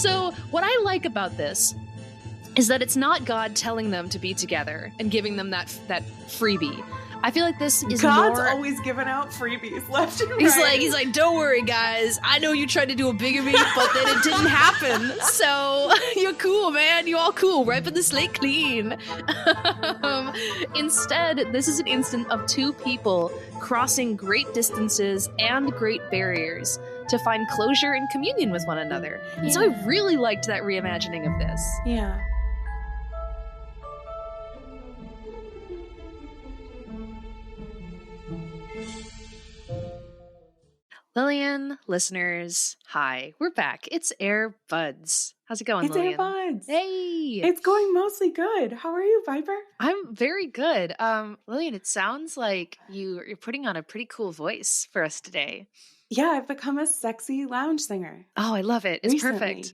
So what I like about this is that it's not God telling them to be together and giving them that freebie. I feel like this is God's more... always giving out freebies left and He's right. like, don't worry, guys. I know you tried to do a bigamy, but then it didn't happen. So you're cool, man. You all cool. Wiping the slate clean. Instead, this is an instance of two people crossing great distances and great barriers to find closure and communion with one another. Yeah. And so I really liked that reimagining of this. Yeah. Lillian, listeners, hi. We're back. It's Air Buds. How's it going, Lillian? It's Air Buds. Hey. It's going mostly good. How are you, Piper? I'm very good. Lillian, it sounds like you're putting on a pretty cool voice for us today. Yeah, I've become a sexy lounge singer. Oh, I love it. It's recently. Perfect.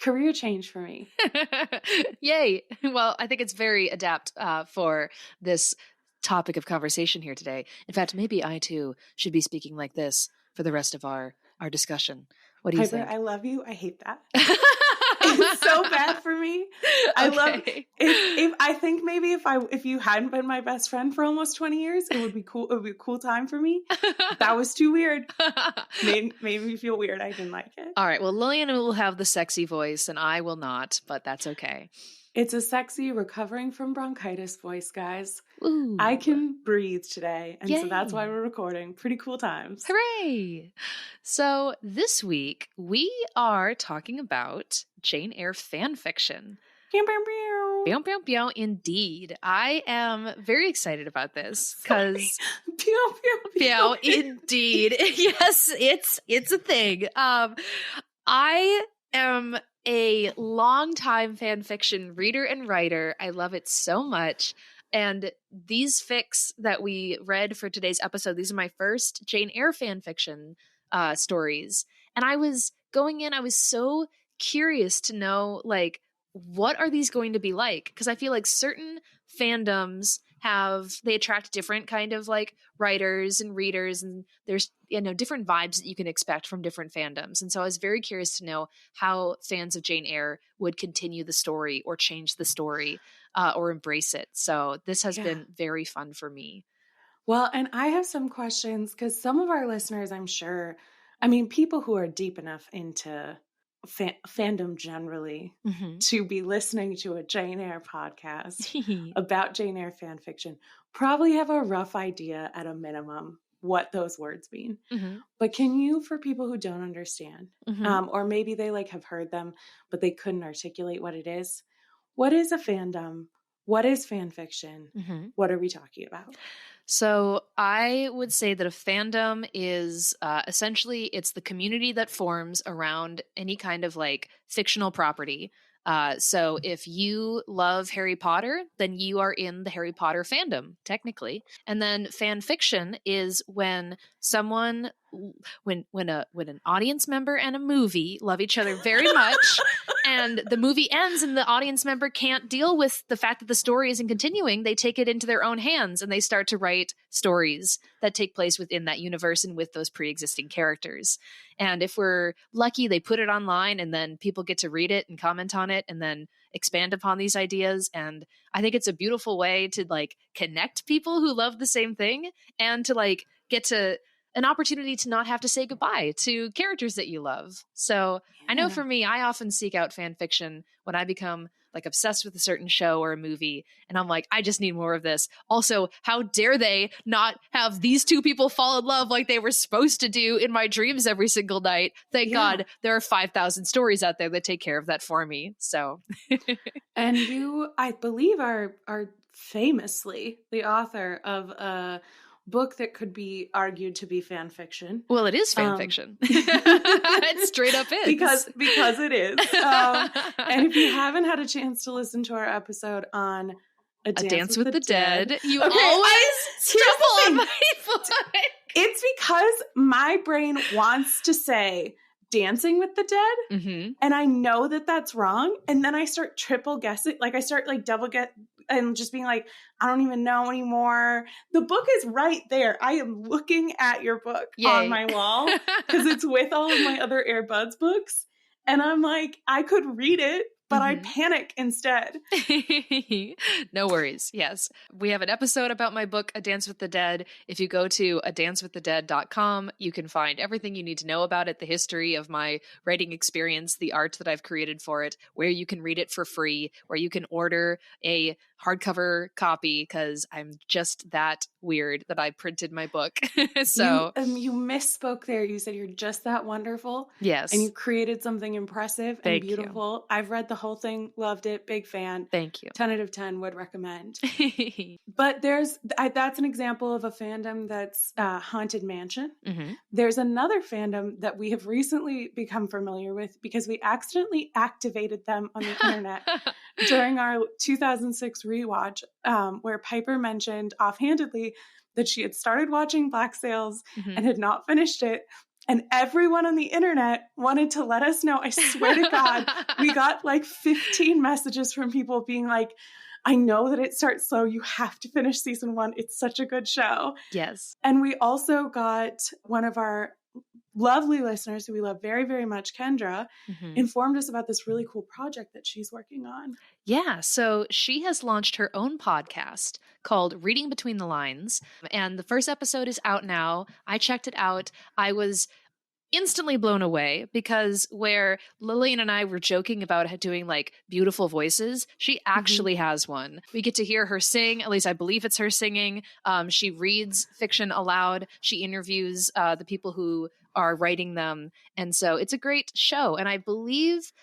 Career change for me. Yay. Well, I think it's very apt for this topic of conversation here today. In fact, maybe I too should be speaking like this for the rest of our discussion. What do you think? I love you. I hate that. It's so bad for me. I love if I think maybe if you hadn't been my best friend for almost 20 years, it would be cool. It would be a cool time for me. That was too weird. Made me feel weird. I didn't like it. All right. Well, Lillian will have the sexy voice and I will not, but that's okay. It's a sexy recovering from bronchitis voice, guys. Ooh. I can breathe today. And Yay. So that's why we're recording. Pretty cool times. Hooray! So this week we are talking about Jane Eyre fan fiction. Pew, pew, pew. Indeed. I am very excited about this because pew, pew, pew, indeed. Yes, it's a thing. I am a longtime fan fiction reader and writer. I love it so much. And these fics that we read for today's episode, these are my first Jane Eyre fan fiction stories. And I was going in, I was so curious to know, like, what are these going to be like? Because I feel like certain fandoms they attract different kind of like writers and readers, and there's, different vibes that you can expect from different fandoms. And so I was very curious to know how fans of Jane Eyre would continue the story or change the story or embrace it. So this has been very fun for me. Well, and I have some questions because some of our listeners, I'm sure, people who are deep enough into fandom generally to be listening to a Jane Eyre podcast about Jane Eyre fan fiction probably have a rough idea at a minimum what those words mean. But can you, for people who don't understand, or maybe they have heard them, but they couldn't articulate what it is, what is a fandom? What is fan fiction? What are we talking about? So I would say that a fandom is essentially it's the community that forms around any kind of like fictional property. So if you love Harry Potter, then you are in the Harry Potter fandom, technically. And then fan fiction is when someone, when an audience member and a movie love each other very much, and the movie ends and the audience member can't deal with the fact that the story isn't continuing, they take it into their own hands and they start to write stories that take place within that universe and with those pre-existing characters. And if we're lucky, they put it online and then people get to read it and comment on it and then expand upon these ideas. And I think it's a beautiful way to like connect people who love the same thing and to like get to an opportunity to not have to say goodbye to characters that you love. So I know for me, I often seek out fan fiction when I become like obsessed with a certain show or a movie. And I'm like, I just need more of this. Also, how dare they not have these two people fall in love like they were supposed to do in my dreams every single night? Thank God there are 5,000 stories out there that take care of that for me. So. And you, I believe, are famously the author of a book that could be argued to be fan fiction. Well, it is fan fiction. It straight up is. Because it is. And if you haven't had a chance to listen to our episode on A Dance with the Dead, you always stumble on my foot. It's because my brain wants to say Dancing with the Dead, and I know that that's wrong, and then I start triple guessing, like I start like double guess and just being like, I don't even know anymore. The book is right there. I am looking at your book on my wall because it's with all of my other Air Buds books, And I'm like, I could read it, but I panic instead. No worries. Yes. We have an episode about my book, A Dance with the Dead. If you go to adancewiththedead.com, you can find everything you need to know about it, the history of my writing experience, the art that I've created for it, where you can read it for free, where you can order a hardcover copy, because I'm just that weird that I printed my book. So you misspoke there. You said you're just that wonderful. Yes. And you created something impressive and beautiful. You. I've read the whole thing, loved it, big fan. Thank you. 10 out of 10 would recommend. But that's an example of a fandom that's Haunted Mansion. There's another fandom that we have recently become familiar with because we accidentally activated them on the internet during our 2006 rewatch, where Piper mentioned offhandedly that she had started watching Black Sails and had not finished it. And everyone on the internet wanted to let us know. I swear to God, we got like 15 messages from people being like, I know that it starts slow. You have to finish season 1. It's such a good show. Yes. And we also got one of our lovely listeners who we love very, very much, Kendra, informed us about this really cool project that she's working on. Yeah, so she has launched her own podcast called Reading Between the Lines, and the first episode is out now. I checked it out. I was instantly blown away because where Lillian and I were joking about doing like beautiful voices, she actually has one. We get to hear her sing, at least I believe it's her singing. She reads fiction aloud. She interviews the people who are writing them. And so it's a great show. And I believe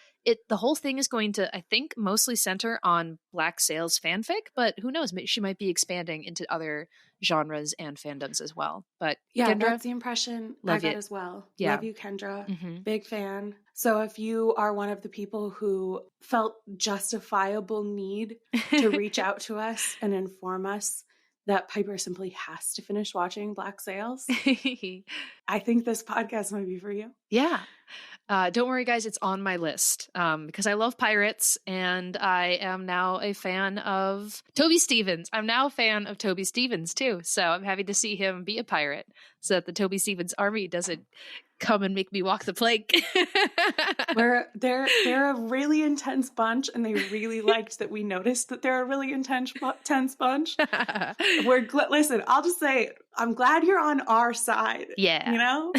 the whole thing is going to, I think, mostly center on Black Sails fanfic, but who knows? She might be expanding into other genres and fandoms as well. But yeah, Kendra, that's the impression I got as well. Yeah. Love you, Kendra. Big fan. So if you are one of the people who felt justifiable need to reach out to us and inform us that Piper simply has to finish watching Black Sails, I think this podcast might be for you. Yeah. Don't worry, guys. It's on my list because I love pirates and I am now a fan of Toby Stephens. I'm now a fan of Toby Stephens, too. So I'm happy to see him be a pirate so that the Toby Stephens army doesn't come and make me walk the plank. They're a really intense bunch, and they really liked that we noticed that they're a really intense bunch. Listen, I'll just say, I'm glad you're on our side. Yeah. You know?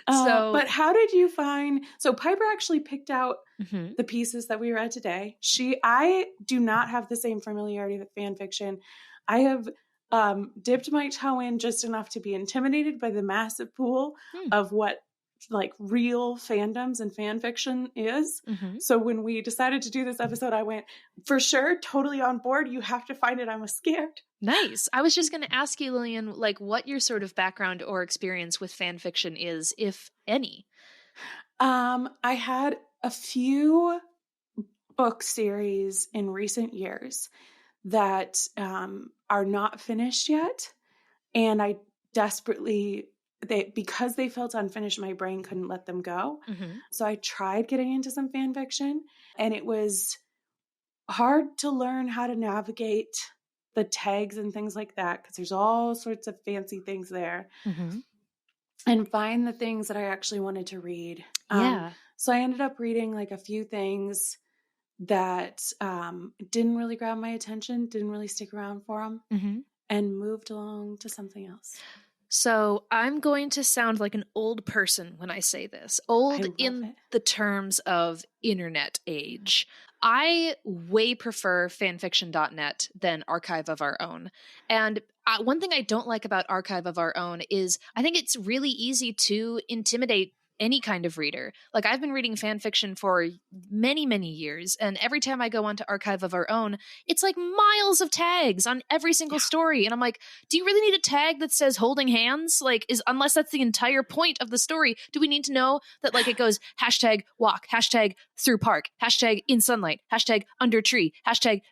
But how did you find, so Piper actually picked out the pieces that we read today. I do not have the same familiarity with fan fiction. I have dipped my toe in just enough to be intimidated by the massive pool of what like real fandoms and fan fiction is. So when we decided to do this episode, I went, for sure, totally on board. You have to find it. I was scared. Nice. I was just going to ask you, Lillian, like what your sort of background or experience with fan fiction is, if any. I had a few book series in recent years that are not finished yet. And I desperately, because they felt unfinished, my brain couldn't let them go. So I tried getting into some fan fiction, and it was hard to learn how to navigate the tags and things like that, because there's all sorts of fancy things there, and find the things that I actually wanted to read. So I ended up reading like a few things that didn't really grab my attention, didn't really stick around for them, and moved along to something else. So I'm going to sound like an old person when I say this. Old in the terms of internet age. I way prefer fanfiction.net than Archive of Our Own. And one thing I don't like about Archive of Our Own is I think it's really easy to intimidate any kind of reader. Like I've been reading fan fiction for many, many years. And every time I go onto Archive of Our Own, it's like miles of tags on every single story. And I'm like, do you really need a tag that says holding hands? Like unless that's the entire point of the story, do we need to know that like it goes hashtag walk, hashtag through park, hashtag in sunlight, hashtag under tree, hashtag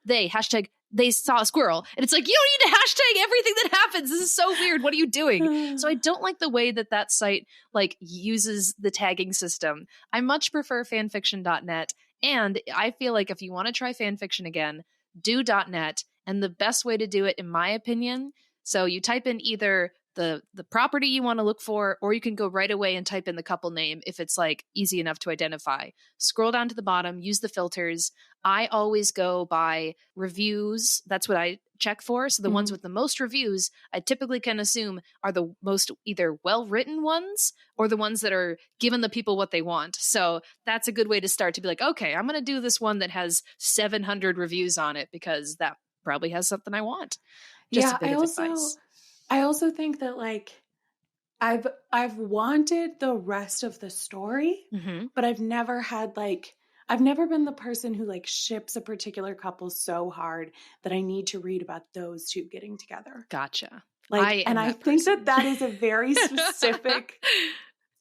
they saw a squirrel. And it's like, you don't need to hashtag everything that happens. This is so weird. What are you doing? So I don't like the way that site like uses the tagging system. I much prefer fanfiction.net. And I feel like if you want to try fanfiction again, do .net. And the best way to do it, in my opinion, so you type in either the property you want to look for, or you can go right away and type in the couple name if it's like easy enough to identify. Scroll down to the bottom, use the filters. I always go by reviews. That's what I check for. So the ones with the most reviews, I typically can assume are the most either well-written ones or the ones that are giving the people what they want. So that's a good way to start, to be like, okay, I'm going to do this one that has 700 reviews on it because that probably has something I want. Just a bit of advice. I also think that like I've wanted the rest of the story, but I've never been the person who like ships a particular couple so hard that I need to read about those two getting together. Gotcha. Like, I think that is a very specific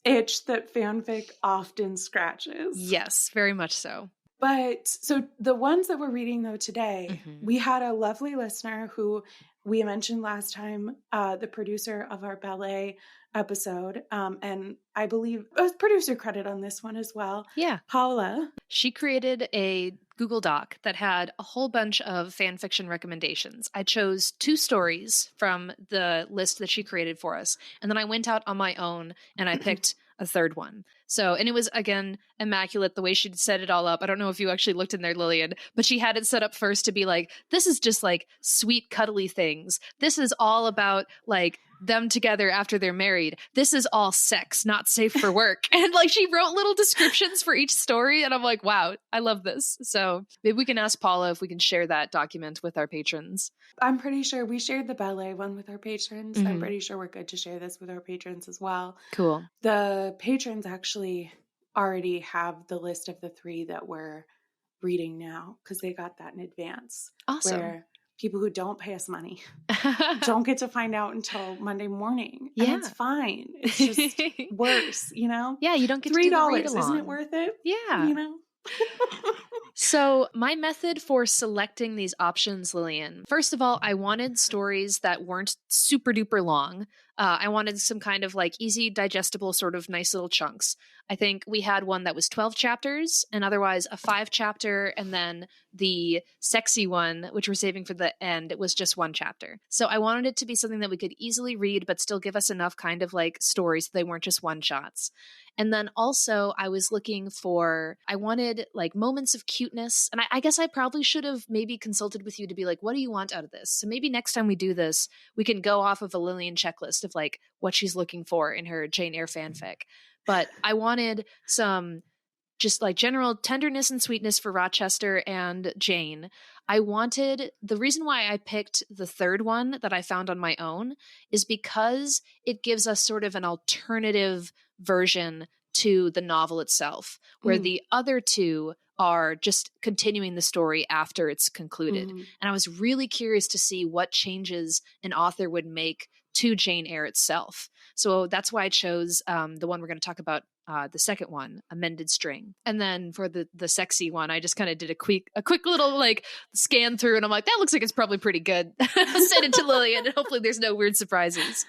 itch that fanfic often scratches. Yes, very much so. But so the ones that we're reading though today, we had a lovely listener who we mentioned last time, the producer of our ballet episode, and I believe a producer credit on this one as well. Yeah. Paula. She created a Google Doc that had a whole bunch of fan fiction recommendations. I chose 2 stories from the list that she created for us, and then I went out on my own and I picked a 3rd one. So, and it was, again, immaculate the way she'd set it all up. I don't know if you actually looked in there, Lillian, but she had it set up first to be like, this is just like sweet, cuddly things. This is all about like them together after they're married. This is all sex, not safe for work. And like she wrote little descriptions for each story. And I'm like, wow, I love this. So maybe we can ask Paula if we can share that document with our patrons. I'm pretty sure we shared the ballet one with our patrons. I'm pretty sure we're good to share this with our patrons as well. Cool. The patrons actually already have the list of the 3 that we're reading now because they got that in advance. Awesome. Where people who don't pay us money don't get to find out until Monday morning. Yeah. And it's fine. It's just worse, you know? Yeah, you don't get $3, to do the read along. Isn't it worth it? Yeah. You know? So my method for selecting these options, Lillian, first of all, I wanted stories that weren't super duper long. I wanted some kind of like easy, digestible, sort of nice little chunks. I think we had one that was 12 chapters and otherwise a 5 chapter. And then the sexy one, which we're saving for the end, it was just 1 chapter. So I wanted it to be something that we could easily read, but still give us enough kind of like stories so they weren't just one shots. And then also I wanted like moments of cuteness. And I guess I probably should have maybe consulted with you to be like, what do you want out of this? So maybe next time we do this, we can go off of a Lillian checklist of like what she's looking for in her Jane Eyre fanfic. But I wanted some just like general tenderness and sweetness for Rochester and Jane. The reason why I picked the 3rd one that I found on my own is because it gives us sort of an alternative version to the novel itself, where the other 2 are just continuing the story after it's concluded. And I was really curious to see what changes an author would make to Jane Eyre itself. So that's why I chose the one we're going to talk about, the second one, Amended String. And then for the sexy one, I just kind of did a quick little like scan through, and I'm like, that looks like it's probably pretty good. I'll send it to Lillian, and hopefully there's no weird surprises.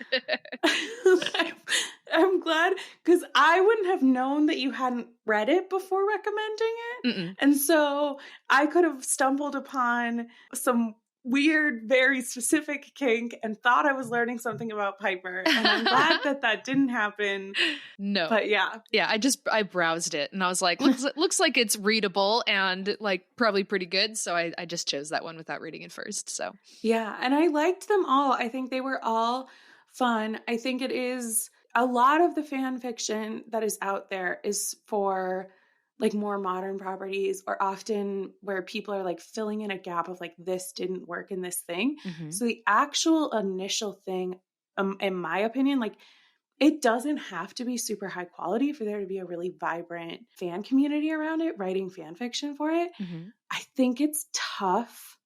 I'm glad, because I wouldn't have known that you hadn't read it before recommending it. And so I could have stumbled upon some weird, very specific kink and thought I was learning something about Piper. And I'm glad that didn't happen. No. But yeah. Yeah, I browsed it and I was like, looks like it's readable and like probably pretty good. So I just chose that one without reading it first. So yeah, and I liked them all. I think they were all fun. I think it is a lot of the fan fiction that is out there is for like more modern properties, or often where people are like filling in a gap of like, this didn't work in this thing. So the actual initial thing, in my opinion, like it doesn't have to be super high quality for there to be a really vibrant fan community around it, writing fan fiction for it. I think it's tough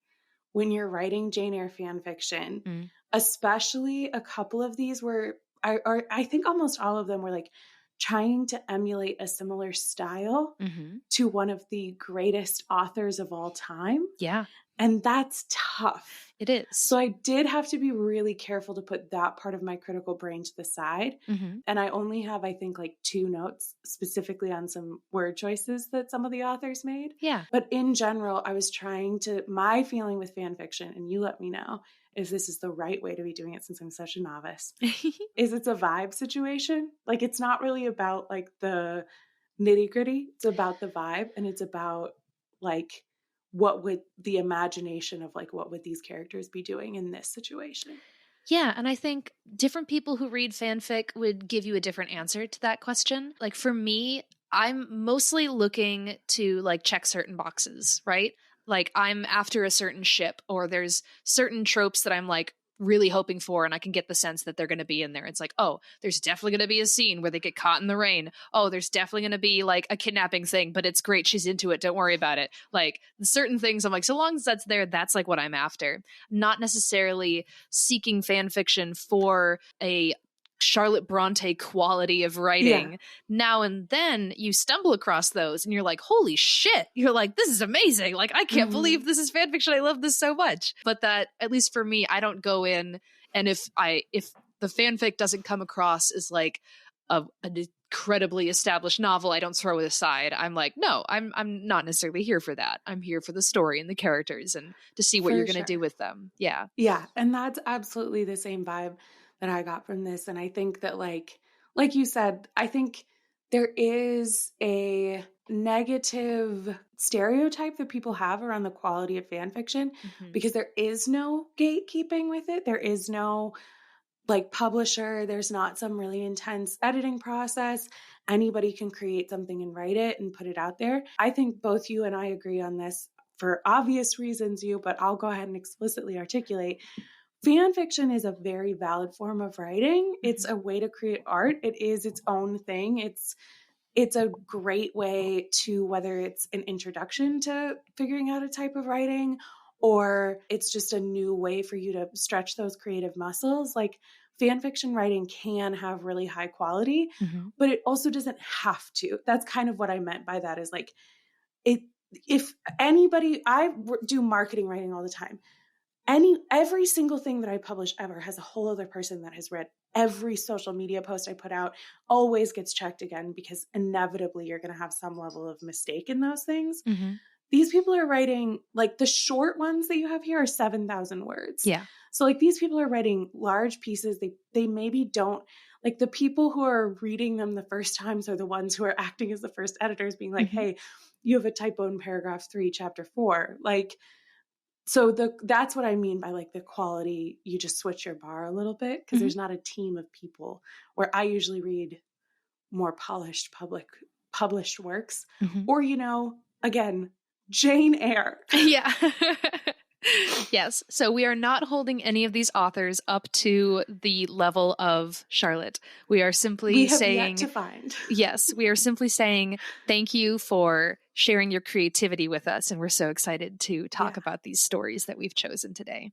when you're writing Jane Eyre fan fiction, especially a couple of these were, I think almost all of them were like trying to emulate a similar style to one of the greatest authors of all time. Yeah. And that's tough. It is. So I did have to be really careful to put that part of my critical brain to the side. And I only have, I think, like 2 notes specifically on some word choices that some of the authors made. Yeah. But in general, I was trying to, my feeling with fan fiction, and you let me know, if this is the right way to be doing it since I'm such a novice, is it's a vibe situation. Like, it's not really about like the nitty gritty. It's about the vibe, and it's about like what would the imagination of like what would these characters be doing in this situation. Yeah, and I think different people who read fanfic would give you a different answer to that question. Like for me, I'm mostly looking to like check certain boxes, right? Like I'm after a certain ship, or there's certain tropes that I'm like really hoping for, and I can get the sense that they're going to be in there. It's like, oh, there's definitely going to be a scene where they get caught in the rain. Oh, there's definitely going to be like a kidnapping thing, but it's great. She's into it. Don't worry about it. Like certain things, I'm like, so long as that's there, that's like what I'm after. Not necessarily seeking fan fiction for a Charlotte Bronte quality of writing. Yeah. Now and then you stumble across those and you're like, holy shit. You're like, this is amazing. Like, I can't believe this is fan fiction. I love this so much. But that, at least for me, I don't go in, and if the fanfic doesn't come across as like an incredibly established novel, I don't throw it aside. I'm like, no, I'm not necessarily here for that. I'm here for the story and the characters and to see what you're going to do with them. Yeah. Yeah. And that's absolutely the same vibe that I got from this. And I think that like you said, I think there is a negative stereotype that people have around the quality of fan fiction because there is no gatekeeping with it. There is no like publisher. There's not some really intense editing process. Anybody can create something and write it and put it out there. I think both you and I agree on this for obvious reasons, but I'll go ahead and explicitly articulate. Fan fiction is a very valid form of writing. It's a way to create art. It is its own thing. It's a great way to, whether it's an introduction to figuring out a type of writing, or it's just a new way for you to stretch those creative muscles. Like fan fiction writing can have really high quality, but it also doesn't have to. That's kind of what I meant by that, is like, if anybody, I do marketing writing all the time. Every single thing that I publish ever has a whole other person that has read every social media post I put out, always gets checked again, because inevitably you're going to have some level of mistake in those things. These people are writing, like the short ones that you have here are 7,000 words. Yeah. So like these people are writing large pieces. They maybe don't, like the people who are reading them the first times are the ones who are acting as the first editors, being like, hey, you have a typo in paragraph 3, chapter 4. Like, so that's what I mean by like the quality. You just switch your bar a little bit, because there's not a team of people, where I usually read more polished published works, or, again, Jane Eyre. Yeah. Yes. So we are not holding any of these authors up to the level of Charlotte. We are simply saying, yet to find. Yes, we are simply saying thank you for sharing your creativity with us. And we're so excited to talk about these stories that we've chosen today.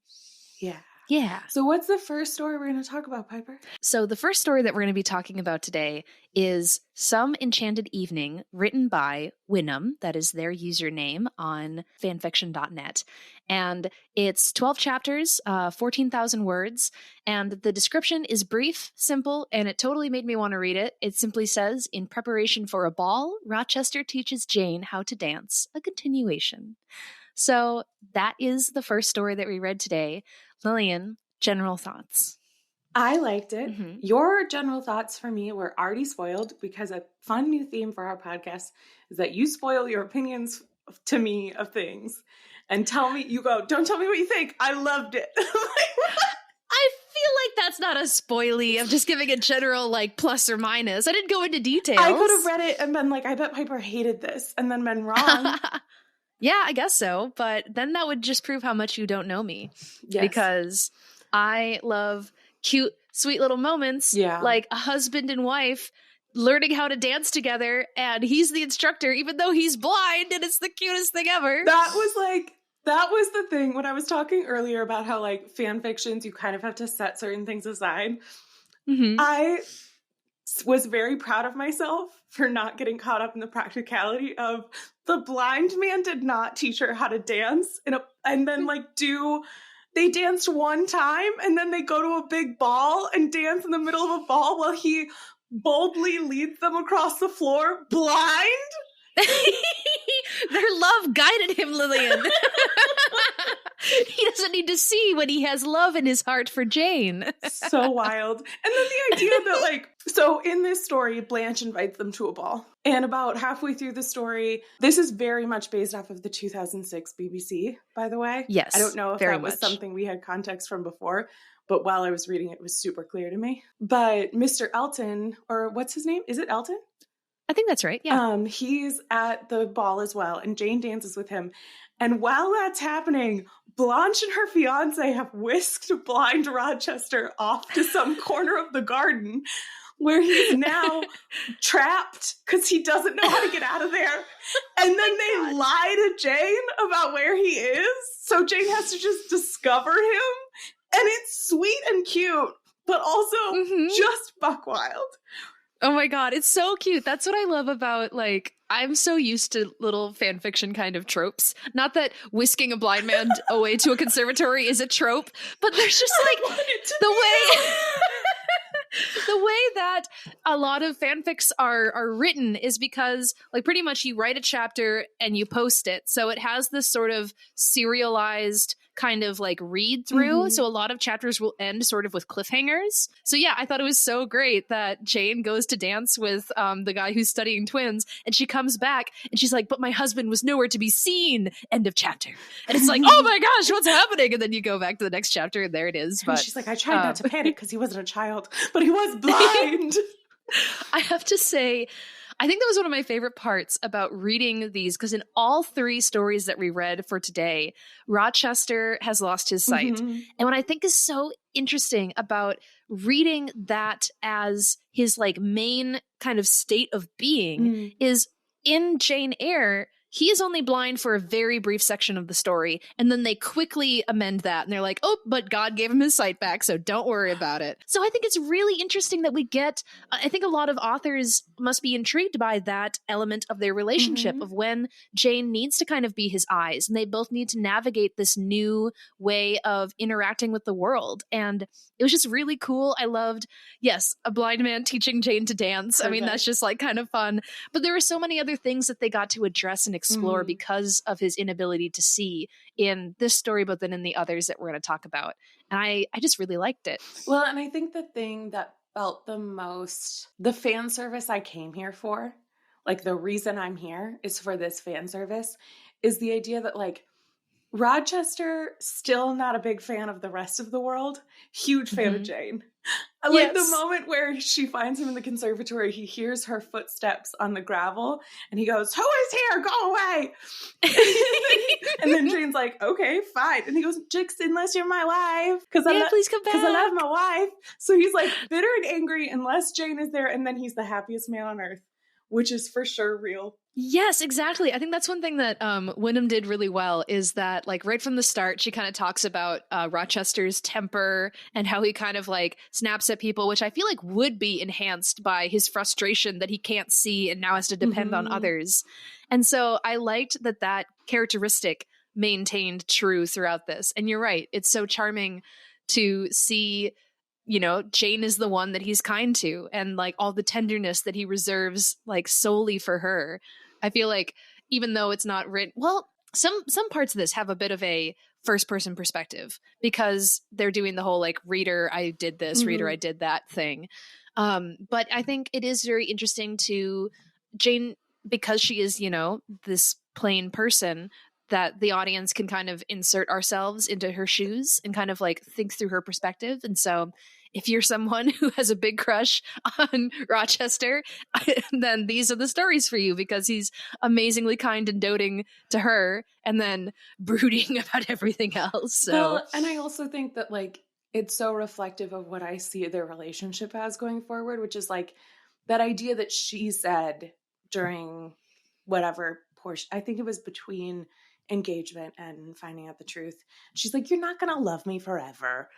Yeah. Yeah. So what's the first story we're going to talk about, Piper? So the first story that we're going to be talking about today is Some Enchanted Evening, written by Wynnum. That is their username on fanfiction.net. And it's 12 chapters, 14,000 words. And the description is brief, simple, and it totally made me want to read it. It simply says, in preparation for a ball, Rochester teaches Jane how to dance, a continuation. So that is the first story that we read today. Lillian, general thoughts? I liked it. Your general thoughts for me were already spoiled, because a fun new theme for our podcast is that you spoil your opinions to me of things and tell me, don't tell me what you think. I loved it. I feel like that's not a spoilie. I'm just giving a general like plus or minus. I didn't go into details. I could have read it and been like, I bet Piper hated this, and then been wrong. Yeah, I guess so. But then that would just prove how much you don't know me. Yes. Because I love cute, sweet little moments. Yeah. Like a husband and wife learning how to dance together, and he's the instructor, even though he's blind, and it's the cutest thing ever. That was the thing when I was talking earlier about how like fan fictions, you kind of have to set certain things aside. I was very proud of myself for not getting caught up in the practicality of the blind man did not teach her how to dance and then like they danced one time and then they go to a big ball and dance in the middle of a ball while he boldly leads them across the floor blind. Their love guided him, Lillian. He doesn't need to see when he has love in his heart for Jane. So wild. And then the idea that, like, so in this story, Blanche invites them to a ball. And about halfway through the story, this is very much based off of the 2006 BBC, by the way. Yes, I don't know if very that was much something we had context from before, but while I was reading it was super clear to me. But Mr. Elton, or what's his name? Is it Elton? I think that's right, yeah. He's at the ball as well, and Jane dances with him. And while that's happening, Blanche and her fiance have whisked blind Rochester off to some corner of the garden where he's now trapped because he doesn't know how to get out of there. And then they lie to Jane about where he is. So Jane has to just discover him. And it's sweet and cute, but also just buck wild. Oh my God, it's so cute. That's what I love about, like, I'm so used to little fan fiction kind of tropes. Not that whisking a blind man away to a conservatory is a trope, but there's just like the way the way that a lot of fanfics are written is because, like, pretty much you write a chapter and you post it. So it has this sort of serialized kind of like read through. So a lot of chapters will end sort of with cliffhangers. So yeah, I thought it was so great that Jane goes to dance with the guy who's studying twins, and she comes back and she's like, but my husband was nowhere to be seen. End of chapter. And it's like, oh my gosh, what's happening? And then you go back to the next chapter and there it is. But and she's like, I tried not to panic because he wasn't a child, but he was blind. I have to say, I think that was one of my favorite parts about reading these, because in all three stories that we read for today, Rochester has lost his sight. And what I think is so interesting about reading that as his like main kind of state of being is in Jane Eyre, he is only blind for a very brief section of the story, and then they quickly amend that, and they're like, oh, but God gave him his sight back, so don't worry about it. So I think it's really interesting that we get, I think a lot of authors must be intrigued by that element of their relationship, of when Jane needs to kind of be his eyes, and they both need to navigate this new way of interacting with the world. And it was just really cool. I loved, yes, a blind man teaching Jane to dance. I mean, that's just like kind of fun. But there were so many other things that they got to address and explore because of his inability to see in this story, but then in the others that we're going to talk about. And I just really liked it. Well, and I think the thing that felt the most, the fan service I came here for, like the reason I'm here is for this fan service, is the idea that like Rochester, still not a big fan of the rest of the world, huge fan of Jane. I like the moment where she finds him in the conservatory, he hears her footsteps on the gravel, and he goes, who is here? Go away! And then Jane's like, okay, fine. And he goes, Jix, unless you're my wife. Please come back. Because I love my wife. So he's like bitter and angry unless Jane is there, and then he's the happiest man on earth, which is for sure real. Yes, exactly. I think that's one thing that Wyndham did really well, is that like right from the start, she kind of talks about Rochester's temper and how he kind of like snaps at people, which I feel like would be enhanced by his frustration that he can't see and now has to depend on others. And so I liked that that characteristic maintained true throughout this. And you're right. It's so charming to see, you know, Jane is the one that he's kind to, and like all the tenderness that he reserves like solely for her. I feel like even though it's not written, well, some parts of this have a bit of a first person perspective because they're doing the whole like reader, I did this, reader, I did that thing. But I think it is very interesting to Jane, because she is, you know, this plain person, that the audience can kind of insert ourselves into her shoes and kind of like think through her perspective. And so if you're someone who has a big crush on Rochester, then these are the stories for you, because he's amazingly kind and doting to her and then brooding about everything else. So, well, and I also think that like it's so reflective of what I see their relationship as going forward, which is like that idea that she said during whatever portion, I think it was between engagement and finding out the truth. She's like, you're not going to love me forever.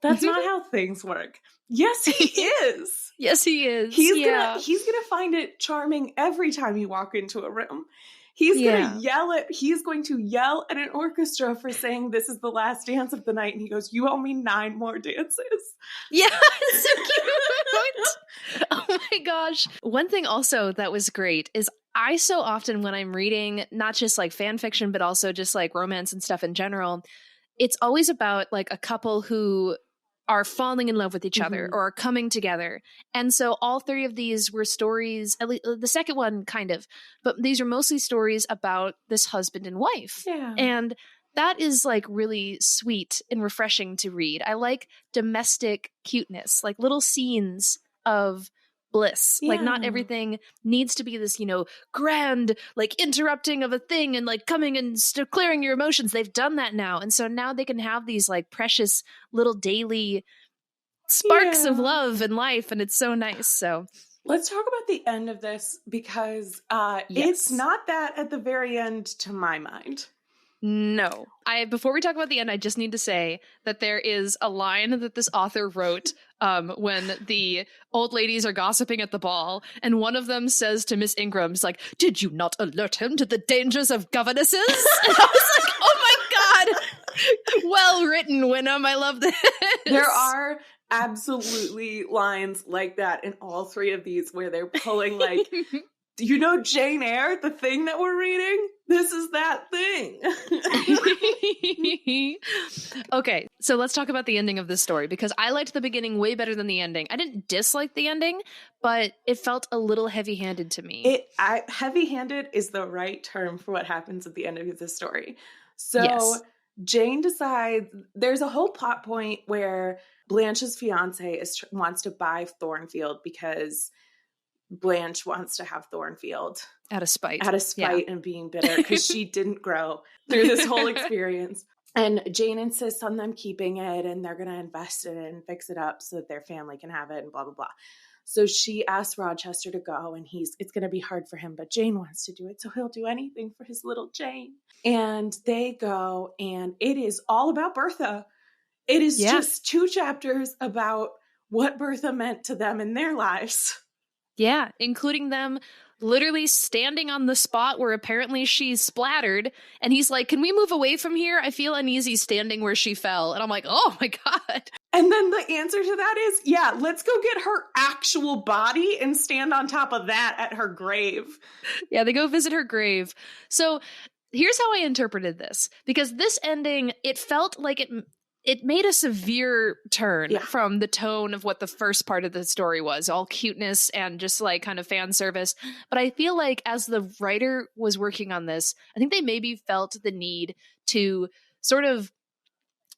That's not how things work. Yes, he is. Yes, he is. He's gonna find it charming every time you walk into a room. He's going to yell at an orchestra for saying this is the last dance of the night. And he goes, you owe me 9 more dances. Yeah, it's so cute. Oh my gosh. One thing also that was great is I so often when I'm reading, not just like fan fiction, but also just like romance and stuff in general, it's always about like a couple who are falling in love with each other or are coming together. And so all three of these were stories, at least the second one kind of, but these are mostly stories about this husband and wife. Yeah. And that is like really sweet and refreshing to read. I like domestic cuteness, like little scenes of bliss. Yeah. Like not everything needs to be this, you know, grand like interrupting of a thing and like coming and clearing your emotions. They've done that now. And so now they can have these like precious little daily sparks of love and life, and it's so nice. So let's talk about the end of this, because it's not that at the very end to my mind. No. Before we talk about the end, I just need to say that there is a line that this author wrote when the old ladies are gossiping at the ball, and one of them says to Miss Ingram's like, "Did you not alert him to the dangers of governesses?" And I was like, oh my God. Well written, Wynnum. I love this. There are absolutely lines like that in all three of these where they're pulling like, do you know Jane Eyre, the thing that we're reading? This is that thing. Okay, so let's talk about the ending of this story, because I liked the beginning way better than the ending. I didn't dislike the ending, but it felt a little heavy-handed to me. Heavy-handed is the right term for what happens at the end of this story. So Jane decides, there's a whole plot point where Blanche's fiance wants to buy Thornfield because Blanche wants to have Thornfield. Out of spite and being bitter because she didn't grow through this whole experience. And Jane insists on them keeping it, and they're going to invest in it and fix it up so that their family can have it and blah, blah, blah. So she asks Rochester to go, and it's going to be hard for him, but Jane wants to do it. So he'll do anything for his little Jane. And they go, and it is all about Bertha. It is just 2 chapters about what Bertha meant to them in their lives. Yeah, including them literally standing on the spot where apparently she's splattered. And he's like, "Can we move away from here? I feel uneasy standing where she fell." And I'm like, oh my God. And then the answer to that is, yeah, let's go get her actual body and stand on top of that at her grave. Yeah, they go visit her grave. So here's how I interpreted this, because this ending, it felt like it made a severe turn from the tone of what the first part of the story was, all cuteness and just like kind of fan service. But I feel like as the writer was working on this, I think they maybe felt the need to sort of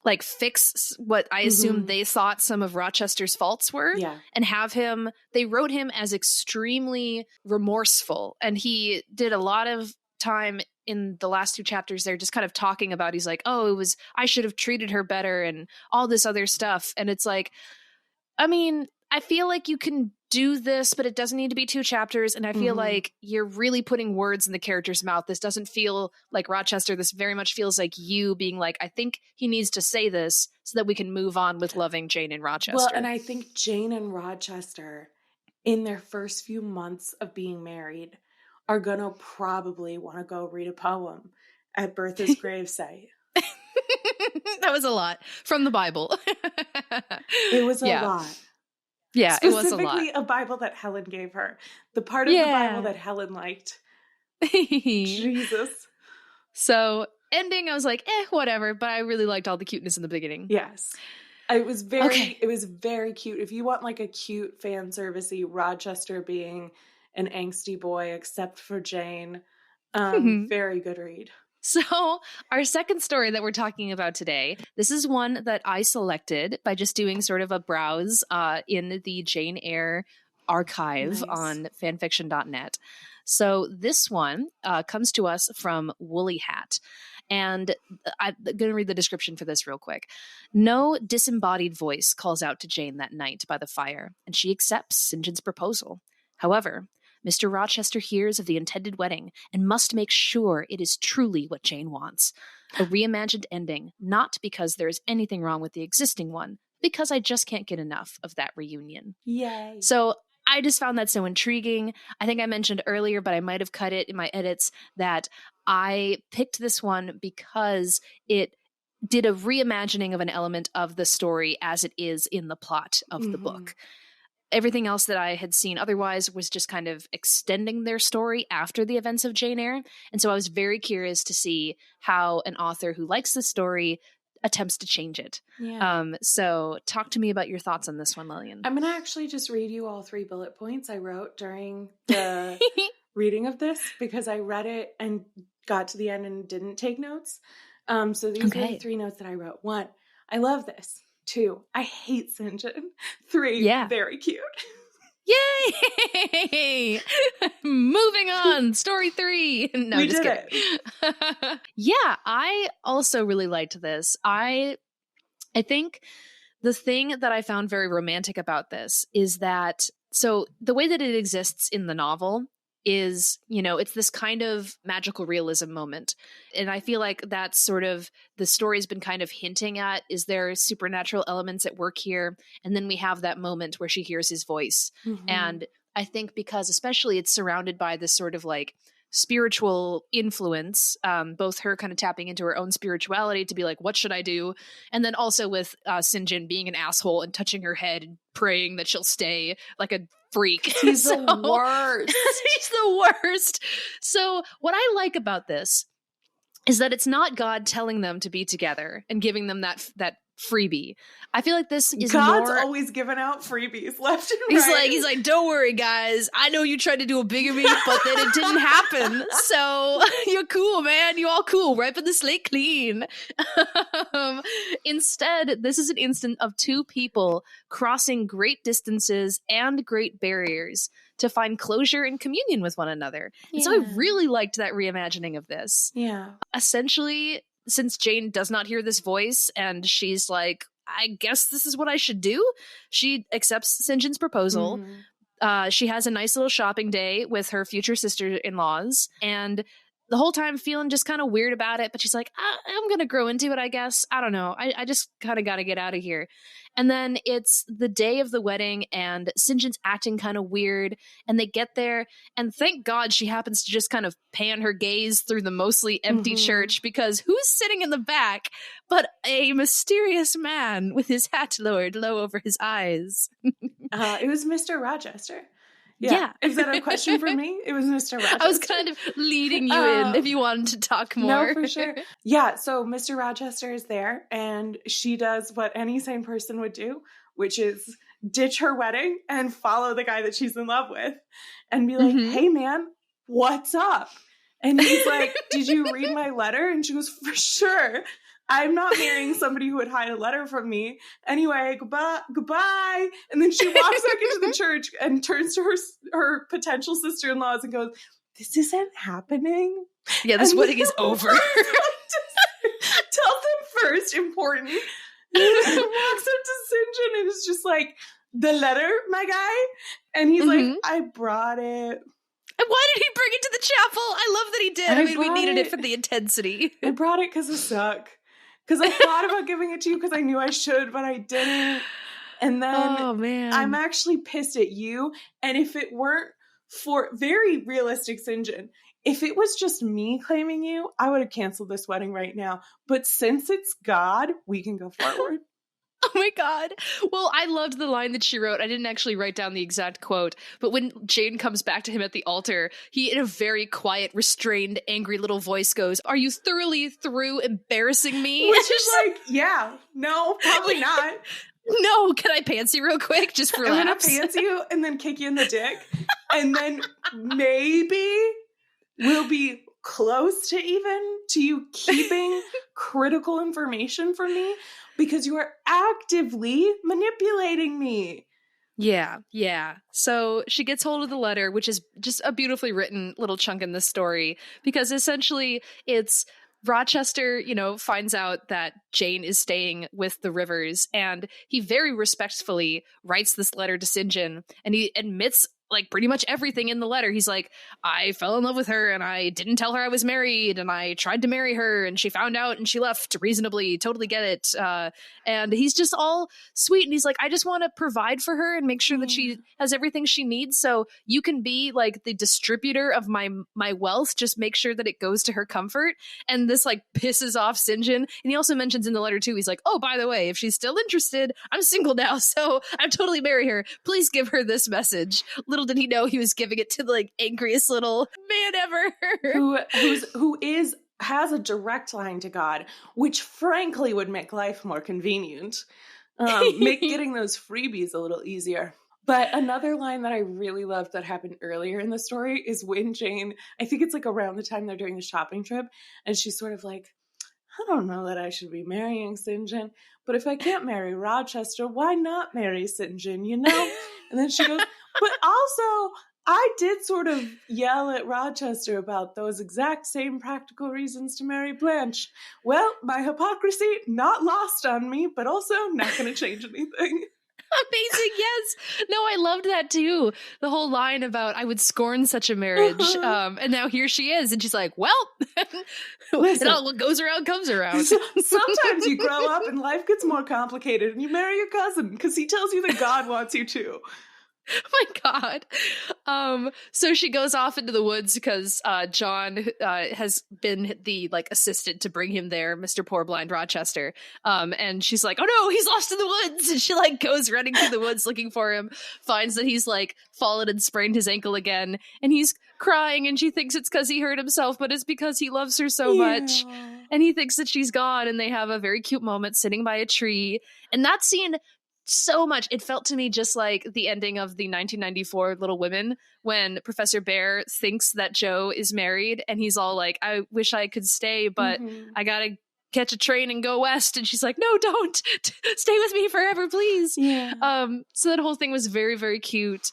like fix what I assume they thought some of Rochester's faults were, and have him, they wrote him as extremely remorseful. And he did a lot of time in the last 2 chapters there just kind of talking about, he's like, oh, I should have treated her better and all this other stuff. And it's like, I mean, I feel like you can do this, but it doesn't need to be 2 chapters. And I feel like you're really putting words in the character's mouth. This doesn't feel like Rochester. This very much feels like you being like, I think he needs to say this so that we can move on with loving Jane and Rochester. Well, and I think Jane and Rochester, in their first few months of being married, are going to probably want to go read a poem at Bertha's gravesite. That was a lot from the Bible. It was a lot. Yeah, it was a lot. Specifically a Bible that Helen gave her. The part of the Bible that Helen liked. Jesus. So ending, I was like, whatever. But I really liked all the cuteness in the beginning. Yes. It was very cute. If you want like a cute fan servicey Rochester being an angsty boy, except for Jane, very good read. So our second story that we're talking about today, this is one that I selected by just doing sort of a browse in the Jane Eyre archive on fanfiction.net. So this one comes to us from Woolly Hat. And I'm going to read the description for this real quick. No disembodied voice calls out to Jane that night by the fire, and she accepts St. John's proposal. However, Mr. Rochester hears of the intended wedding and must make sure it is truly what Jane wants. A reimagined ending, not because there is anything wrong with the existing one, because I just can't get enough of that reunion. Yay. So I just found that so intriguing. I think I mentioned earlier, but I might have cut it in my edits, that I picked this one because it did a reimagining of an element of the story as it is in the plot of the book. Everything else that I had seen otherwise was just kind of extending their story after the events of Jane Eyre. And so I was very curious to see how an author who likes the story attempts to change it. Yeah. So talk to me about your thoughts on this one, Lillian. I'm going to actually just read you all 3 bullet points I wrote during the reading of this, because I read it and got to the end and didn't take notes. So these are the 3 notes that I wrote. 1, I love this. 2, I hate St. John. 3, very cute. Yay! Moving on. Story 3. No, we just did kidding. It. Yeah, I also really liked this. I think the thing that I found very romantic about this is that, so the way that it exists in the novel is, you know, it's this kind of magical realism moment. And I feel like that's sort of the story's been kind of hinting at, is there supernatural elements at work here? And then we have that moment where she hears his voice. Mm-hmm. And I think because especially it's surrounded by this sort of like spiritual influence, both her kind of tapping into her own spirituality to be like, what should I do? And then also with St. John being an asshole and touching her head and praying that she'll stay like a freak. He's the worst. He's the worst. So what I like about this is that it's not God telling them to be together and giving them that freebie. I feel like this is God's always giving out freebies left and right. He's like, don't worry, guys. I know you tried to do a bigamy, but then it didn't happen. So you're cool, man. You all cool. Wiping the slate clean. Instead, this is an instant of 2 people crossing great distances and great barriers to find closure and communion with one another. Yeah. And so I really liked that reimagining of this. Yeah. Essentially, since Jane does not hear this voice and she's like, I guess this is what I should do, she accepts St. John's proposal. Mm-hmm. She has a nice little shopping day with her future sister-in-laws, and the whole time feeling just kind of weird about it, but she's like, I'm going to grow into it, I guess. I don't know. I just kind of got to get out of here. And then it's the day of the wedding, and St. John's acting kind of weird, and they get there, and thank God she happens to just kind of pan her gaze through the mostly empty church, because who's sitting in the back but a mysterious man with his hat lowered low over his eyes? It was Mr. Rochester. Yeah. Is that a question for me? It was Mr. Rochester. I was kind of leading you in if you wanted to talk more. No, for sure. Yeah, so Mr. Rochester is there, and she does what any sane person would do, which is ditch her wedding and follow the guy that she's in love with and be like, hey, man, what's up? And he's like, did you read my letter? And she goes, for sure. I'm not marrying somebody who would hide a letter from me. Anyway, goodbye. And then she walks back into the church and turns to her potential sister-in-laws and goes, this isn't happening. Yeah, this wedding is over. Tell them first, important. And then he walks up to St. John and is just like, the letter, my guy? And he's like, I brought it. And why did he bring it to the chapel? I love that he did. I mean, we needed it for the intensity. I brought it because of suck. Because I thought about giving it to you because I knew I should, but I didn't. And then I'm actually pissed at you. And if it weren't for very realistic St. John, if it was just me claiming you, I would have canceled this wedding right now. But since it's God, we can go forward. Oh my God. Well, I loved the line that she wrote. I didn't actually write down the exact quote, but when Jane comes back to him at the altar, he, in a very quiet, restrained, angry little voice goes, are you thoroughly through embarrassing me? Which is like, yeah, no, probably not. No, can I pants you real quick just for laughs? I'm going to pants you and then kick you in the dick. And then maybe we'll be close to you keeping critical information from me. Because you are actively manipulating me. Yeah. So she gets hold of the letter, which is just a beautifully written little chunk in this story. Because essentially it's Rochester, finds out that Jane is staying with the Rivers. And he very respectfully writes this letter to St. John. And he admits like pretty much everything in the letter. He's like, I fell in love with her and I didn't tell her I was married and I tried to marry her and she found out and she left reasonably, totally get it. And he's just all sweet. And he's like, I just want to provide for her and make sure that she has everything she needs. So you can be like the distributor of my wealth. Just make sure that it goes to her comfort. And this like pisses off St. John. And he also mentions in the letter too, he's like, oh, by the way, if she's still interested, I'm single now. So I'd totally marry her. Please give her this message. Little did he know he was giving it to the like angriest little man ever. Who is has a direct line to God, which frankly would make life more convenient, make getting those freebies a little easier. But another line that I really loved that happened earlier in the story is when Jane, I think it's like around the time they're doing the shopping trip, and she's sort of like, I don't know that I should be marrying St. John, but if I can't marry Rochester, why not marry St. John, you know? And then she goes, but also, I did sort of yell at Rochester about those exact same practical reasons to marry Blanche. Well, my hypocrisy, not lost on me, but also not going to change anything. Amazing, yes. No, I loved that too. The whole line about I would scorn such a marriage. And now here she is. And she's like, well, listen, what goes around comes around. Sometimes you grow up and life gets more complicated and you marry your cousin because he tells you that God wants you to. Oh my God. So she goes off into the woods because John has been the like assistant to bring him there, Mr. Poor Blind Rochester. And she's like, oh no, he's lost in the woods. And she like goes running through the woods looking for him, finds that he's like fallen and sprained his ankle again. And he's crying and she thinks it's because he hurt himself, but it's because he loves her so much. And he thinks that she's gone, and they have a very cute moment sitting by a tree. And that scene, so much, it felt to me just like the ending of the 1994 Little Women, when Professor Bear thinks that Joe is married and he's all like, I wish I could stay, but I gotta catch a train and go west. And she's like, no, don't stay with me forever, please. So that whole thing was very, very cute.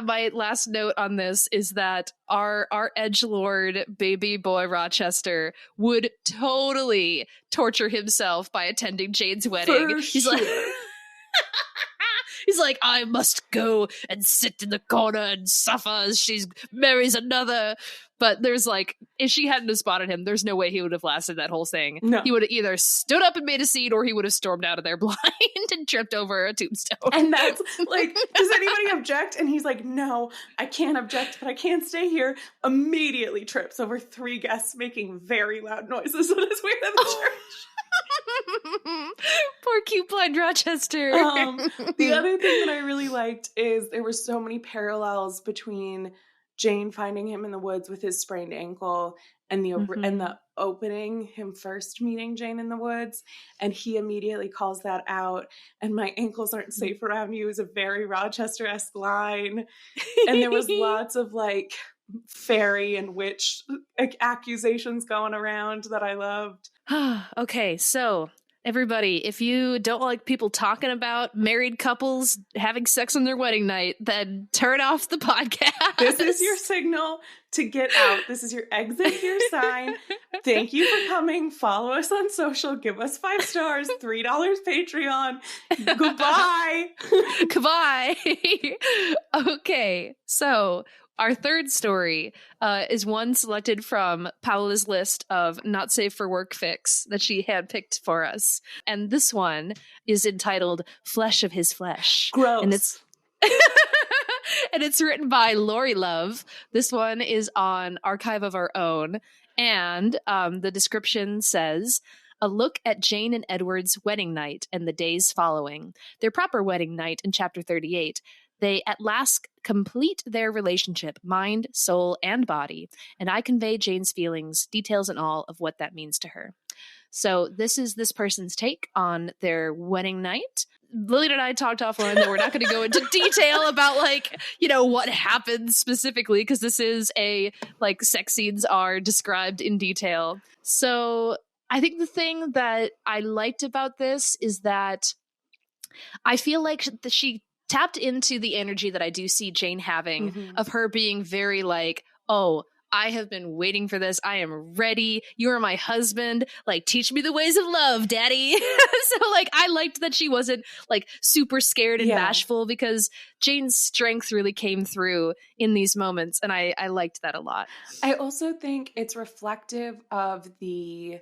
My last note on this is that our edgelord baby boy Rochester would totally torture himself by attending Jane's wedding. He's like he's like, I must go and sit in the corner and suffer as she marries another. But there's like, if she hadn't have spotted him, there's no way he would have lasted that whole thing. No. He would have either stood up and made a scene, or he would have stormed out of there blind and tripped over a tombstone. And that's like, does anybody object? And he's like, no, I can't object, but I can't stay here. Immediately trips over 3 guests making very loud noises on his way to the church. Poor cute blind Rochester. The other thing that I really liked is there were so many parallels between Jane finding him in the woods with his sprained ankle and the opening, him first meeting Jane in the woods, and he immediately calls that out. And my ankles aren't safe around you is a very Rochester-esque line. And there was lots of like fairy and witch accusations going around that I loved. Okay, so everybody, if you don't like people talking about married couples having sex on their wedding night, then turn off the podcast. This is your signal to get out. This is your exit, your sign. Thank you for coming. Follow us on social. Give us 5 stars. $3 Patreon. Goodbye. Goodbye. Okay, so our third story is one selected from Paola's list of not safe for work fics that she handpicked for us. And this one is entitled Flesh of His Flesh. Gross. And it's and it's written by Lori Love. This one is on Archive of Our Own. And the description says, a look at Jane and Edward's wedding night and the days following. Their proper wedding night in chapter 38. They at last complete their relationship, mind, soul, and body, and I convey Jane's feelings, details and all of what that means to her. So this is this person's take on their wedding night. Lillian and I talked offline that we're not going to go into detail about like, you know, what happens specifically, because this is a like sex scenes are described in detail. So I think the thing that I liked about this is that I feel like she tapped into the energy that I do see Jane having of her being very like, oh, I have been waiting for this. I am ready. You are my husband. Like, teach me the ways of love, daddy. So like, I liked that she wasn't like super scared and bashful, because Jane's strength really came through in these moments. And I liked that a lot. I also think it's reflective of the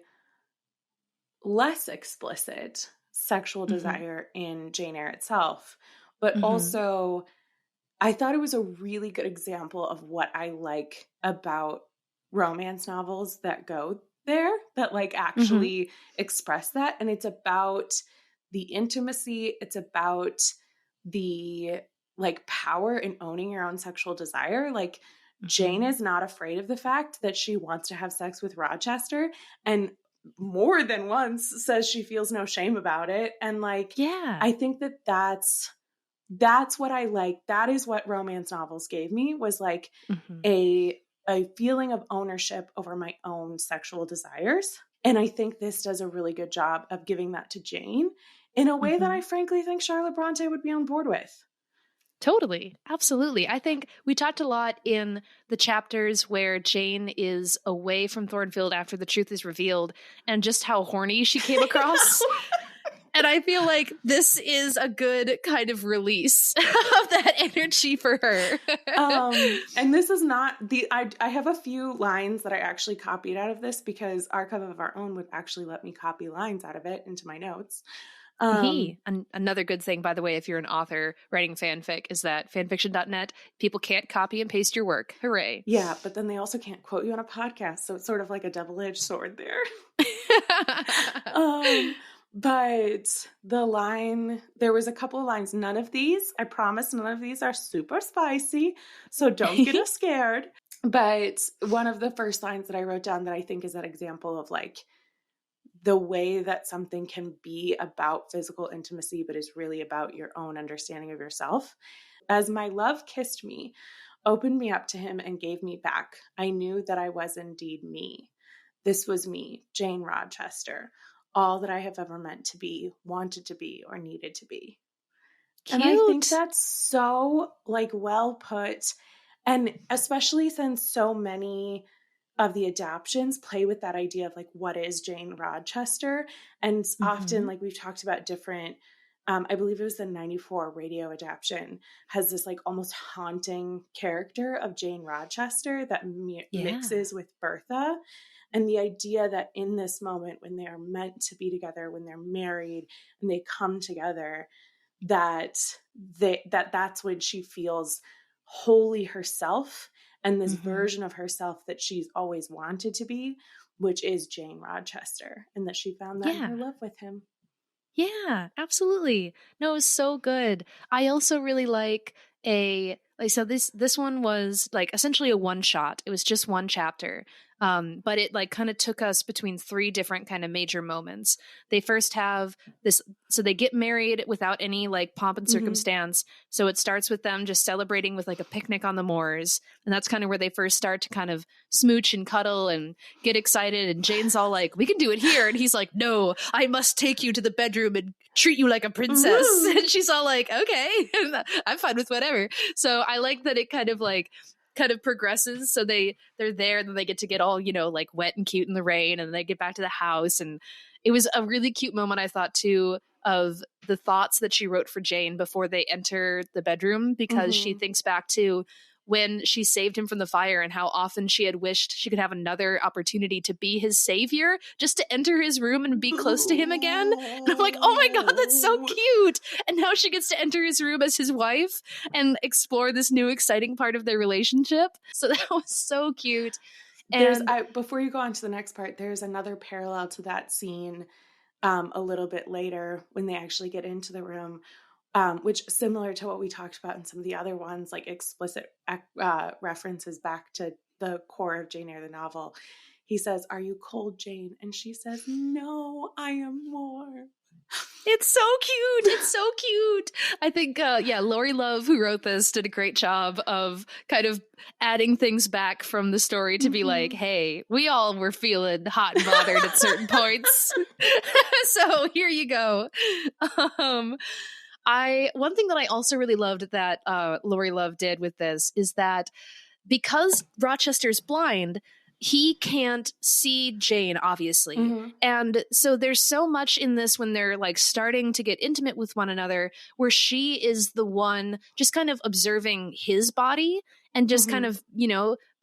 less explicit sexual desire in Jane Eyre itself. But also, I thought it was a really good example of what I like about romance novels that go there, that like actually express that. And it's about the intimacy. It's about the like power in owning your own sexual desire. Like Jane is not afraid of the fact that she wants to have sex with Rochester, and more than once says she feels no shame about it. And like, I think that that's what I like. That is what romance novels gave me, was like a feeling of ownership over my own sexual desires. And I think this does a really good job of giving that to Jane in a way that I frankly think Charlotte Bronte would be on board with. Totally. Absolutely. I think we talked a lot in the chapters where Jane is away from Thornfield after the truth is revealed and just how horny she came across. And I feel like this is a good kind of release of that energy for her. And this is not I have a few lines that I actually copied out of this because Archive of Our Own would actually let me copy lines out of it into my notes. Another good thing, by the way, if you're an author writing fanfic, is that fanfiction.net, people can't copy and paste your work. Hooray. Yeah, but then they also can't quote you on a podcast. So it's sort of like a double-edged sword there. But there was a couple of lines. None of these, I promise, none of these are super spicy. So don't get us scared. But one of the first lines that I wrote down that I think is that example of like, the way that something can be about physical intimacy, but is really about your own understanding of yourself. As my love kissed me, opened me up to him, and gave me back, I knew that I was indeed me. This was me, Jane Rochester, all that I have ever meant to be, wanted to be, or needed to be. Cute. And I think that's so like well put. And especially since so many of the adaptions play with that idea of like, what is Jane Rochester? And often, like we've talked about different, I believe it was the 94 radio adaptation, has this like almost haunting character of Jane Rochester that mixes with Bertha. And the idea that in this moment, when they are meant to be together, when they're married and they come together, that's when she feels wholly herself, and this version of herself that she's always wanted to be, which is Jane Rochester, and that she found that in her love with him. Yeah, absolutely. No, it was so good. I also really so this one was like essentially a one shot. It was just one chapter. But it like kind of took us between three different kind of major moments. They first have this, so they get married without any like pomp and circumstance. So it starts with them just celebrating with like a picnic on the moors. And that's kind of where they first start to kind of smooch and cuddle and get excited. And Jane's all like, we can do it here. And he's like, no, I must take you to the bedroom and treat you like a princess. And she's all like, okay, I'm fine with whatever. So I like that it kind of progresses. So they're there, and then they get all, like wet and cute in the rain, and then they get back to the house. And it was a really cute moment, I thought, too, of the thoughts that she wrote for Jane before they enter the bedroom, because she thinks back to when she saved him from the fire and how often she had wished she could have another opportunity to be his savior, just to enter his room and be close to him again. And I'm like, oh my God, that's so cute. And now she gets to enter his room as his wife and explore this new exciting part of their relationship. So that was so cute. And before you go on to the next part, there's another parallel to that scene a little bit later when they actually get into the room, which, similar to what we talked about in some of the other ones, like explicit references back to the core of Jane Eyre, the novel. He says, "Are you cold, Jane?" And she says, "No, I am more." It's so cute. It's so cute. I think, Lori Love, who wrote this, did a great job of kind of adding things back from the story to be like, hey, we all were feeling hot and bothered at certain points. So here you go. One thing that I also really loved that Lori Love did with this is that because Rochester's blind, he can't see Jane, obviously. And so there's so much in this when they're like starting to get intimate with one another, where she is the one just kind of observing his body and just kind of,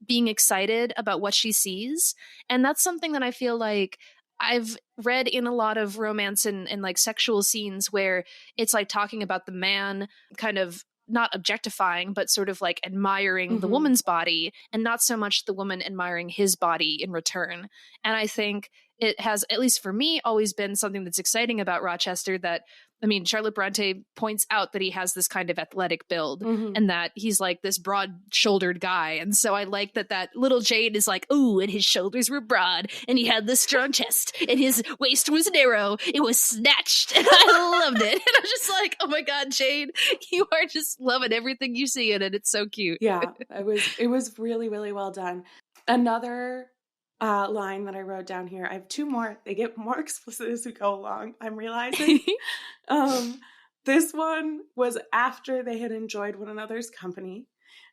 being excited about what she sees. And that's something that I feel like I've read in a lot of romance and like sexual scenes where it's like talking about the man kind of not objectifying, but sort of like admiring the woman's body, and not so much the woman admiring his body in return. And I think it has, at least for me, always been something that's exciting about Rochester, that I mean, Charlotte Bronte points out that he has this kind of athletic build and that he's like this broad-shouldered guy. And so I like that little Jane is like, ooh, and his shoulders were broad and he had this strong chest and his waist was narrow. It was snatched. And I loved it. And I'm just like, oh my God, Jane, you are just loving everything you see in it. It's so cute. Yeah, it was really, really well done. Another line that I wrote down here. I have two more. They get more explicit as we go along, I'm realizing. This one was after they had enjoyed one another's company,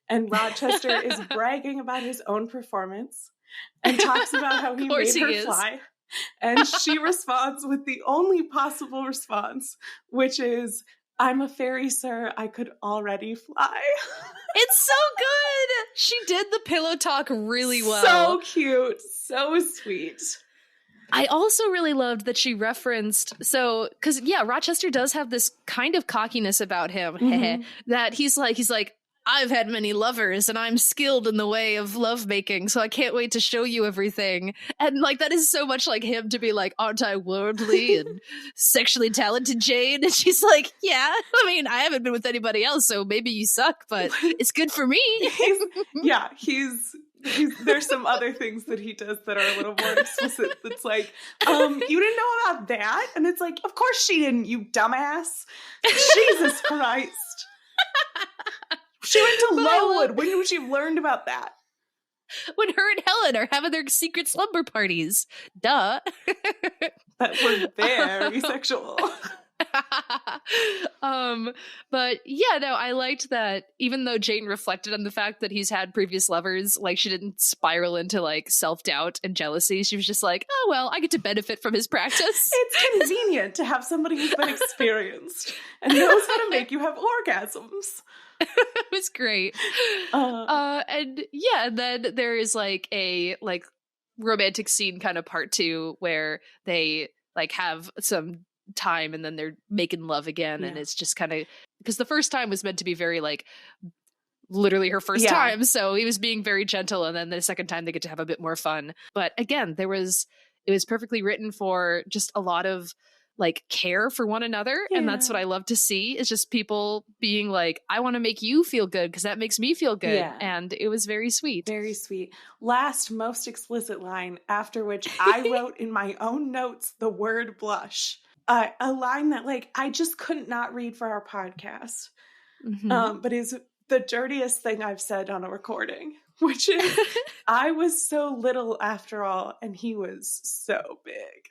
and Rochester is bragging about his own performance and talks about how he made her fly. And she responds with the only possible response, which is, "I'm a fairy, sir. I could already fly." It's so good. She did the pillow talk really well. So cute. So sweet. I also really loved that she referenced, because Rochester does have this kind of cockiness about him, that he's like, I've had many lovers and I'm skilled in the way of lovemaking, so I can't wait to show you everything. And like, that is so much like him to be like, aren't I worldly and sexually talented, Jane? And she's like, yeah, I mean, I haven't been with anybody else, so maybe you suck, but it's good for me. There's some other things that he does that are a little more explicit. That's like, you didn't know about that? And it's like, of course she didn't, you dumbass. Jesus Christ. She went to Lowood. When would she have learned about that? When her and Helen are having their secret slumber parties. Duh. That were very sexual. But yeah, no, I liked that even though Jane reflected on the fact that he's had previous lovers, like she didn't spiral into like self-doubt and jealousy. She was just like, oh, well, I get to benefit from his practice. It's convenient to have somebody who's been experienced and knows how to make you have orgasms. It was great. And then there is like a romantic scene kind of part 2 where they like have some time and then they're making love again, and it's just kind of, because the first time was meant to be very like literally her first time, so he was being very gentle, and then the second time they get to have a bit more fun. But again, it was perfectly written for just a lot of like care for one another, and that's what I love to see, is just people being like, I want to make you feel good because that makes me feel good. And it was very sweet. Very sweet. Last most explicit line, after which I wrote in my own notes the word blush. A line that like I just couldn't not read for our podcast, but is the dirtiest thing I've said on a recording, which is, I was so little after all, and he was so big.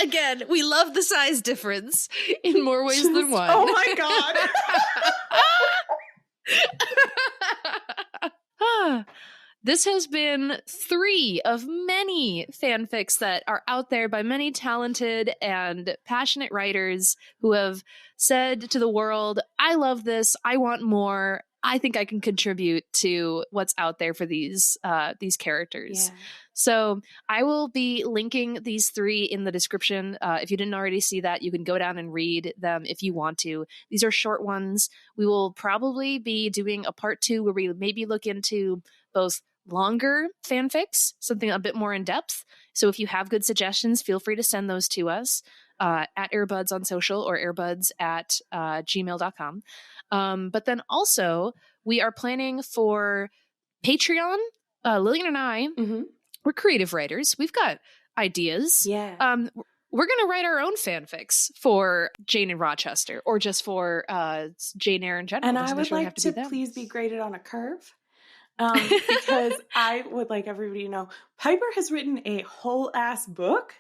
Again, we love the size difference in more ways than one. Oh my God. This has been 3 of many fanfics that are out there by many talented and passionate writers who have said to the world, I love this, I want more, I think I can contribute to what's out there for these characters. So I will be linking these 3 in the description. If you didn't already see that, you can go down and read them if you want to. These are short ones. We will probably be doing a part 2 where we maybe look into both longer fanfics, something a bit more in depth. So if you have good suggestions, feel free to send those to us at Airbuds on social or airbuds@gmail.com. But then also, we are planning for Patreon. Lillian and I, we're creative writers. We've got ideas. Yeah. We're going to write our own fanfics for Jane and Rochester, or just for Jane Eyre in general. And I would like to please be graded on a curve. Because I would like everybody to know, Piper has written a whole ass book,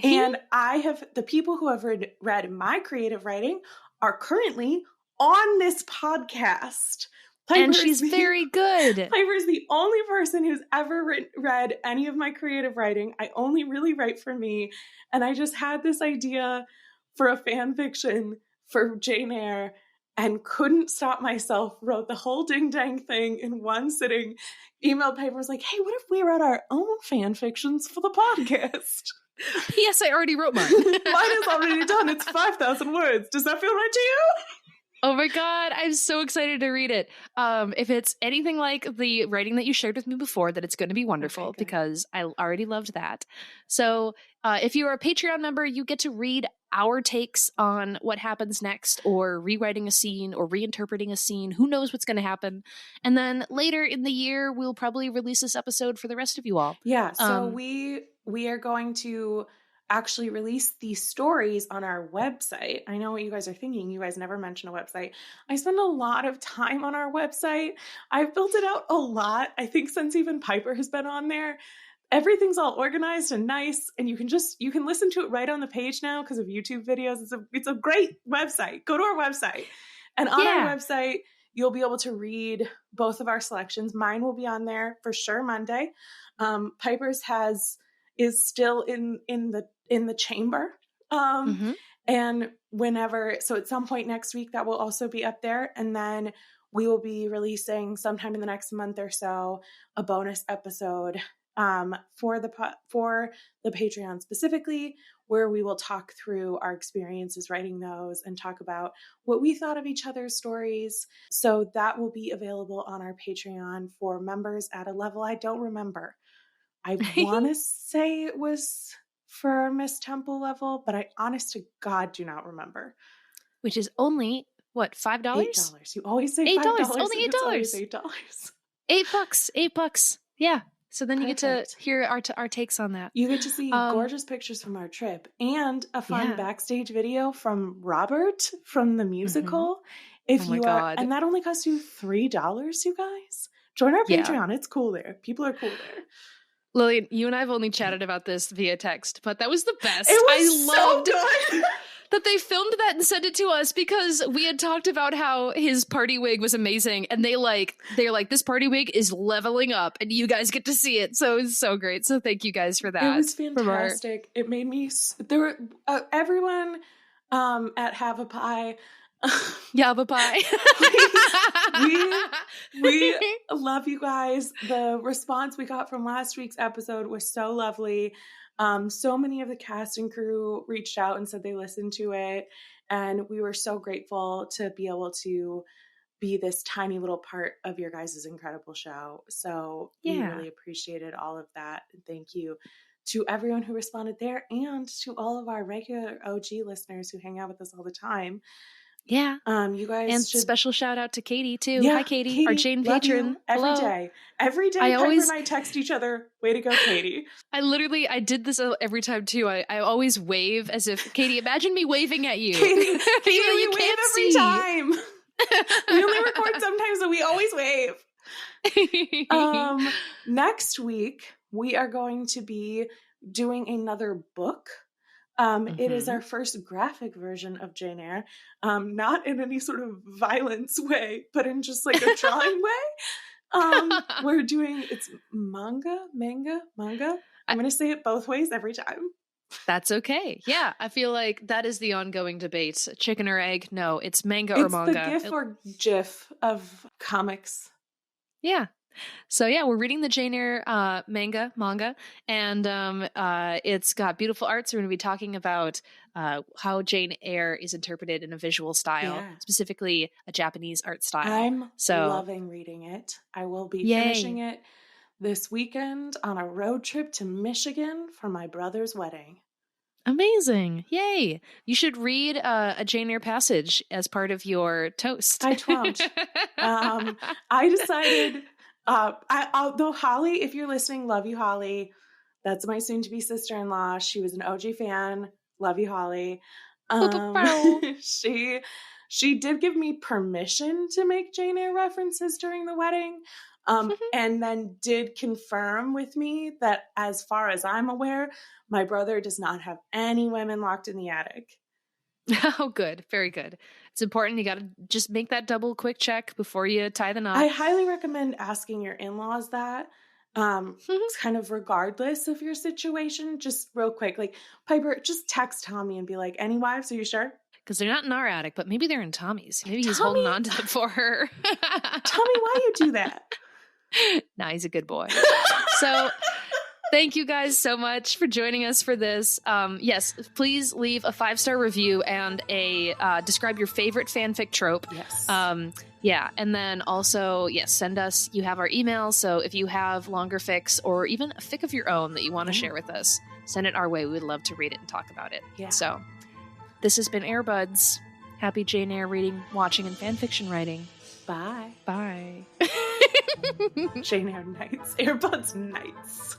and the people who have read my creative writing are currently on this podcast. And she's very good. Piper is the only person who's ever read any of my creative writing. I only really write for me, and I just had this idea for a fan fiction for Jane Eyre, and couldn't stop myself, wrote the whole ding-dang thing in one sitting, emailed Piper, was like, hey, what if we wrote our own fan fictions for the podcast? P.S. I already wrote mine. Mine is already done. It's 5,000 words. Does that feel right to you? Oh my God, I'm so excited to read it. If it's anything like the writing that you shared with me before, that it's going to be wonderful because I already loved that. So if you are a Patreon member, you get to read our takes on what happens next, or rewriting a scene or reinterpreting a scene. Who knows what's going to happen? And then later in the year, we'll probably release this episode for the rest of you all. Yeah, so we are going to actually release these stories on our website. I know what you guys are thinking. You guys never mention a website. I spend a lot of time on our website. I've built it out a lot. I think since even Piper has been on there, everything's all organized and nice, and you can listen to it right on the page now because of YouTube videos. It's a great website. Go to our website. And on our website, you'll be able to read both of our selections. Mine will be on there for sure Monday. Piper's is still in the chamber. And so at some point next week, that will also be up there. And then we will be releasing sometime in the next month or so a bonus episode for the Patreon specifically, where we will talk through our experiences writing those and talk about what we thought of each other's stories. So that will be available on our Patreon for members at a level I don't remember. I want to say it was for Miss Temple level, but I honest to God do not remember. Which is only, what, $5? $8. You always say $5. Only $8. $8. Yeah. So then you get to hear our takes on that. You get to see gorgeous pictures from our trip and a fun backstage video from Robert from the musical. If you are, and that only costs you $3, you guys. Join our Patreon. It's cool there. People are cool there. Lillian, you and I have only chatted about this via text, but that was the best. It was so good. That they filmed that and sent it to us because we had talked about how his party wig was amazing, and they're like, this party wig is leveling up, and you guys get to see it. So it was so great. So thank you guys for that. It was fantastic. It made me. There were everyone at Have a Pie. Yava Pie. we love you guys. The response we got from last week's episode was so lovely. So many of the cast and crew reached out and said they listened to it, and we were so grateful to be able to be this tiny little part of your guys' incredible show. So we really appreciated all of that. And thank you to everyone who responded there, and to all of our regular OG listeners who hang out with us all the time. Yeah. You guys and special shout out to Katie too. Hi Katie, our Jane patron. Every day. Every day Piper and I text each other, way to go, Katie. I did this every time too. I always wave as if, Katie, imagine me waving at you. Katie, you wave every time. We only record sometimes, so we always wave. Next week, we are going to be doing another book. It is our first graphic version of Jane Eyre, not in any sort of violence way, but in just like a drawing way. We're doing, it's manga. I'm going to say it both ways every time. That's okay. Yeah, I feel like that is the ongoing debate. Chicken or egg? No, it's manga or manga. It's the GIF or GIF of comics. Yeah. So yeah, we're reading the Jane Eyre manga, and it's got beautiful art. So we're going to be talking about how Jane Eyre is interpreted in a visual style, specifically a Japanese art style. I'm loving reading it. I will be finishing it this weekend on a road trip to Michigan for my brother's wedding. Amazing. Yay. You should read a Jane Eyre passage as part of your toast. I won't. I decided... although Holly, if you're listening, love you, Holly. That's my soon-to-be sister-in-law. She was an OG fan. Love you, Holly. She did give me permission to make Jane Eyre references during the wedding, and then did confirm with me that, as far as I'm aware, my brother does not have any women locked in the attic. Oh, good. Very good. It's important. You got to just make that double quick check before you tie the knot. I highly recommend asking your in-laws that. It's kind of regardless of your situation, just real quick. Like, Piper, just text Tommy and be like, any wives? Are you sure? Because they're not in our attic, but maybe they're in Tommy's. Maybe he's holding on to them for her. Tommy, why you do that? Nah, he's a good boy. So Thank you guys so much for joining us for this. Yes, please leave a 5-star review and a describe your favorite fanfic trope. Yes. Yeah, and then also, yes, send us. You have our email, so if you have longer fics or even a fic of your own that you want to share with us, send it our way. We would love to read it and talk about it. Yeah. So, this has been Airbuds. Happy Jane Eyre reading, watching, and fanfiction writing. Bye. Bye. Jane Eyre Nights. Airbuds Nights.